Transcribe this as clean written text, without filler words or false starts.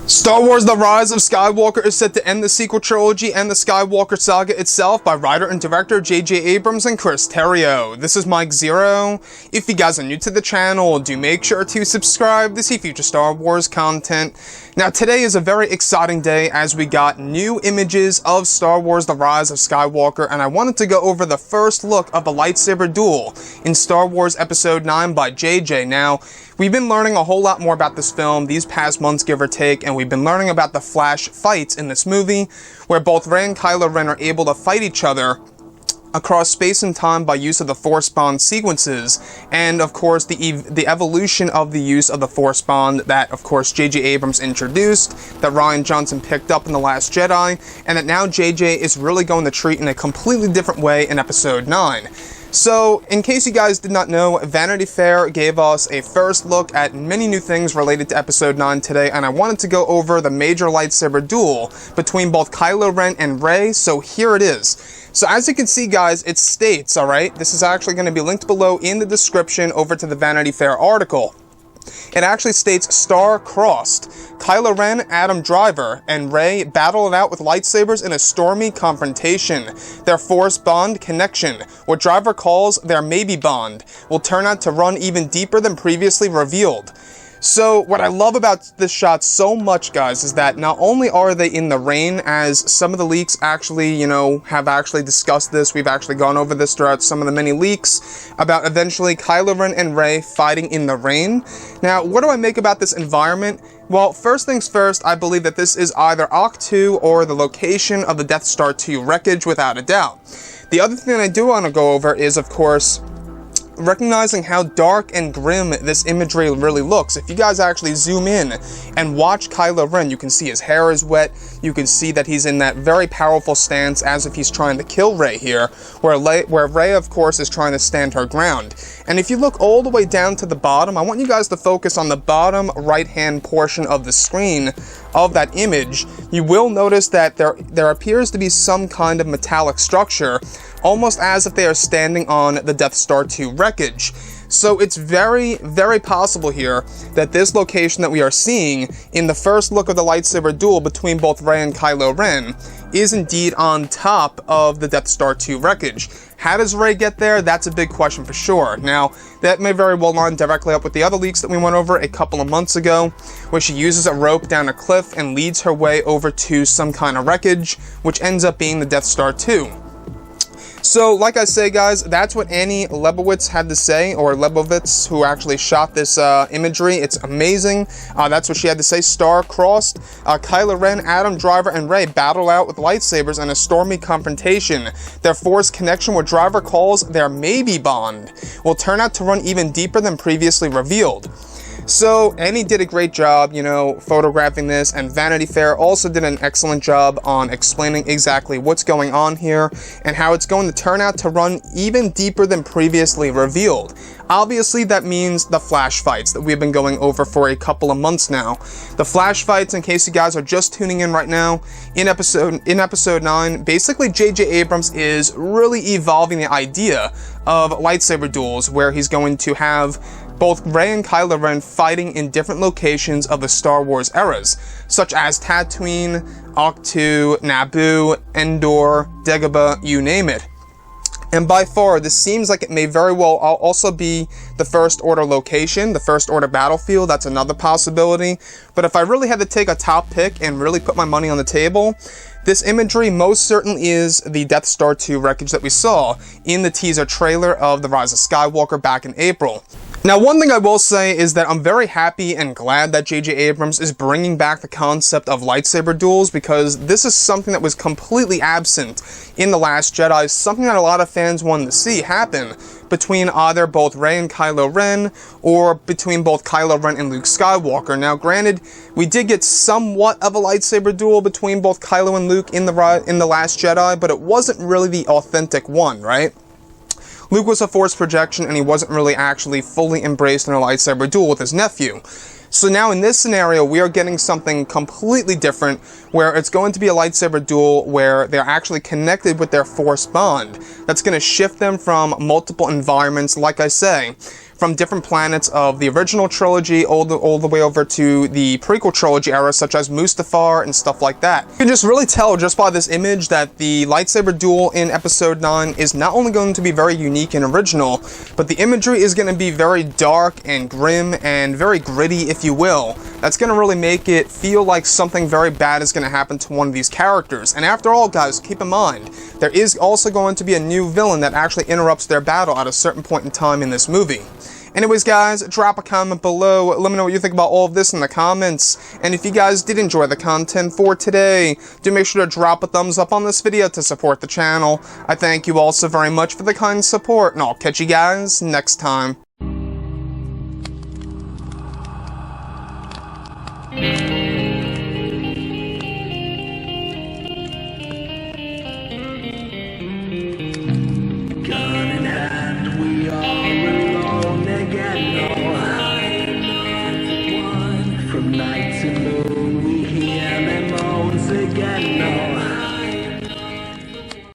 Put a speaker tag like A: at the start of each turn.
A: Star Wars The Rise of Skywalker is set to end the sequel trilogy and the Skywalker saga itself by writer and director J.J. Abrams and Chris Terrio. This is Mike Zero. If you guys are new to the channel, do make sure to subscribe to see future Star Wars content. Now today is a very exciting day as we got new images of Star Wars The Rise of Skywalker, and I wanted to go over the first look of the Lightsaber Duel in Star Wars Episode 9 by J.J. Now, we've been learning a whole lot more about this film these past months, give or take, and we've been learning about the flash fights in this movie, where both Rey and Kylo Ren are able to fight each other across space and time by use of the Force Bond sequences, and of course the evolution of the use of the Force Bond that of course J.J. Abrams introduced, that Rian Johnson picked up in The Last Jedi, and that now J.J. is really going to treat in a completely different way in Episode 9. So, in case you guys did not know, Vanity Fair gave us a first look at many new things related to Episode 9 today, and I wanted to go over the major lightsaber duel between both Kylo Ren and Rey, so here it is. So as you can see, guys, it states, alright, this is actually going to be linked below in the description over to the Vanity Fair article. It actually states star-crossed. Kylo Ren, Adam Driver, and Rey battle it out with lightsabers in a stormy confrontation. Their Force Bond connection, what Driver calls their maybe bond, will turn out to run even deeper than previously revealed. So, what I love about this shot so much, guys, is that not only are they in the rain, as some of the leaks actually, have actually discussed this, we've actually gone over this throughout some of the many leaks, about eventually Kylo Ren and Rey fighting in the rain. Now, what do I make about this environment? Well, first things first, I believe that this is either Octu or the location of the Death Star 2 wreckage, without a doubt. The other thing I do want to go over is, of course, recognizing how dark and grim this imagery really looks. If you guys actually zoom in and watch Kylo Ren, you can see his hair is wet, you can see that he's in that very powerful stance as if he's trying to kill Rey here, where Rey, of course, is trying to stand her ground. And if you look all the way down to the bottom, I want you guys to focus on the bottom right-hand portion of the screen of that image. You will notice that there appears to be some kind of metallic structure, almost as if they are standing on the Death Star 2 wreckage. So it's very, very possible here that this location that we are seeing in the first look of the lightsaber duel between both Rey and Kylo Ren is indeed on top of the Death Star 2 wreckage. How does Rey get there? That's a big question for sure. Now, that may very well line directly up with the other leaks that we went over a couple of months ago, where she uses a rope down a cliff and leads her way over to some kind of wreckage, which ends up being the Death Star 2. So, like I say, guys, that's what Annie Leibovitz had to say, or Leibovitz, who actually shot this imagery. It's amazing. That's what she had to say. Star-crossed. Kylo Ren, Adam Driver, and Rey battle out with lightsabers in a stormy confrontation. Their Force connection, what Driver calls their maybe bond, will turn out to run even deeper than previously revealed. So, Annie did a great job, photographing this, and Vanity Fair also did an excellent job on explaining exactly what's going on here, and how it's going to turn out to run even deeper than previously revealed. Obviously, that means the flash fights that we've been going over for a couple of months now. The flash fights, in case you guys are just tuning in right now, in episode 9, basically J.J. Abrams is really evolving the idea of lightsaber duels, where he's going to have both Rey and Kylo Ren fighting in different locations of the Star Wars eras, such as Tatooine, Octu, Naboo, Endor, Dagobah, you name it. And by far, this seems like it may very well also be the First Order location, the First Order battlefield. That's another possibility. But if I really had to take a top pick and really put my money on the table, this imagery most certainly is the Death Star 2 wreckage that we saw in the teaser trailer of The Rise of Skywalker back in April. Now, one thing I will say is that I'm very happy and glad that J.J. Abrams is bringing back the concept of lightsaber duels, because this is something that was completely absent in The Last Jedi, something that a lot of fans wanted to see happen between either both Rey and Kylo Ren, or between both Kylo Ren and Luke Skywalker. Now, granted, we did get somewhat of a lightsaber duel between both Kylo and Luke in The Last Jedi, but it wasn't really the authentic one, right? Luke was a Force projection, and he wasn't really actually fully embraced in a lightsaber duel with his nephew. So now in this scenario, we are getting something completely different, where it's going to be a lightsaber duel where they're actually connected with their Force bond. That's going to shift them from multiple environments, like I say, from different planets of the original trilogy all the way over to the prequel trilogy era, such as Mustafar and stuff like that. You can just really tell just by this image that the lightsaber duel in episode 9 is not only going to be very unique and original, but the imagery is going to be very dark and grim and very gritty, if you will. That's going to really make it feel like something very bad is going to happen to one of these characters. And after all, guys, keep in mind, there is also going to be a new villain that actually interrupts their battle at a certain point in time in this movie. Anyways, guys, drop a comment below. Let me know what you think about all of this in the comments. And if you guys did enjoy the content for today, do make sure to drop a thumbs up on this video to support the channel. I thank you all so very much for the kind support, and I'll catch you guys next time.